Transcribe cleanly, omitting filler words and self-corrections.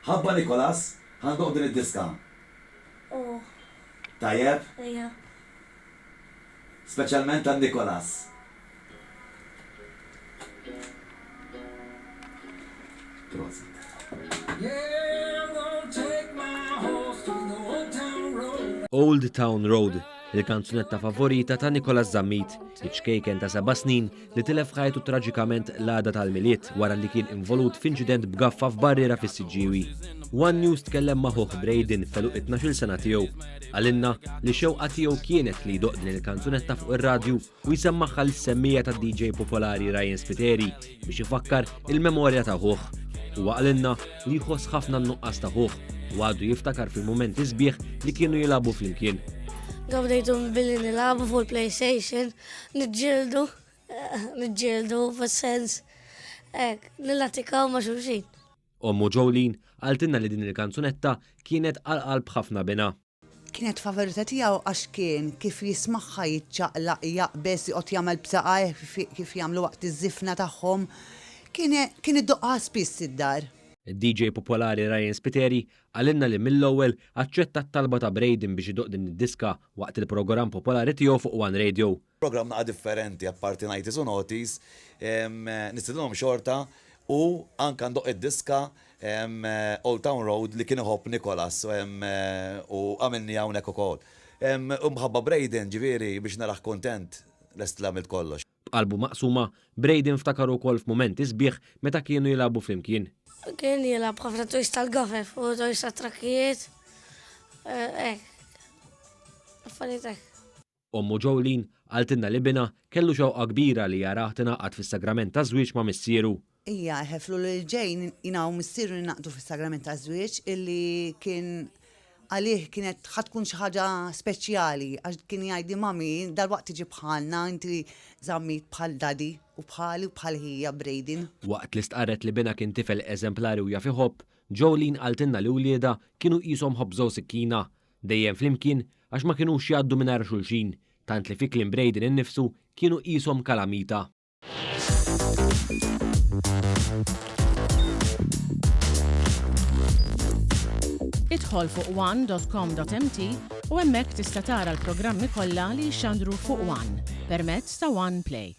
Ħabba Nikolas, ħandoq din id-diska. Tajjeb? Ejja. Speċjalment għal Nikolas. Prosit. Old Town Road, il-kanzunetta favorita ta' Nicolas Zammit, iċkejken ta' 7 snin li tilef ħajtu traġikament l-għada tal-miliet wara li kien involut f'inċident b'gaffa f'barriera fis-Siġġiewi. One News tkellem maħuħ Braden feluq 12 sena tiegħu. Għalinna li xewqa tiegħu kienet li jdoq din il-kanzunetta fuq ir-radju u jsemmaħħa l-semmija ta' DJ popolari Ryan Spiteri biex ifakkar il-memorja ta' ħuħ. U għalinna li jħoss ħafna n-nuqqas ta' ħuħ u għadu jiftakar fil-momenti sbieħ li kienu jilabu flimkien. Għabdejtum billi nilabu fuq il-PlayStation, nġildu fil-sens, nilatikaw ma' xulxin. Ommu Jolene għaltinna li din il-kanzunetta kienet għal-qalb ħafna bina. Kienet favorita tiegħu għax kien kif jismaħħa jitċaqlaq jaqbes joqgħod jagħmel bsaqaj kif jagħmlu waqt iż-żifna tagħhom. Kien iddoqqa spiss id-dar. Il-DJ popolari Ryan Spiteri għalinna li mill-ewwel aċċetta t-talba ta' Braden biex idoq din id-diska waqt il-programm popolari tiegħu fuq One Radio. Programm naqa' differenti apparti Nighties u Noties, nistidilhom xorta u anke ndoq id-diska Old Town Road li kien iħobb Nikolas u għamilni hawnhekk ukoll. Mħabba Braden ġifieri biex naraħ kontent lest l-għamilt kollox. B'qalbu maqsuma, Braden ftakaru wkoll f'mumenti sbieħ meta kienu jilabu flimkien. Kien jilab ħafna tojs tal-gafef u tojs tal-trakkijiet. Affaritek. Ommu Jolene għaltinna li bina kellu xewqa kbira li jaraħ tingħaqad fis-sagrament ta' żwieġ ma' missieru. Ija, ħeflu l-ġejn jinaw missieru naqdu fis-sagrament ta' żwieġ illi kien għalih kienet ħatkun xi ħaġa speċjali għax kien jgħidi mami dal-waqt tiġi bħalna inti Zammit bħal dadi u bħali u bħal hija Braden. Waqt li stqarret li bina kien tifel eżemplari u jaf iħobb, Jolene għaltinna li wlieda kienu qishom ħobżew sikkina dejjem flimkien għax ma kinux jgħaddu mingħajr xulxin, tant li fi kliem Braden innifsu kienu qishom kalamita. Idħol fuq one.com.mt u hemmhekk tista' tara l-programmi kollha li jxandru fuq One permezz ta' One Play.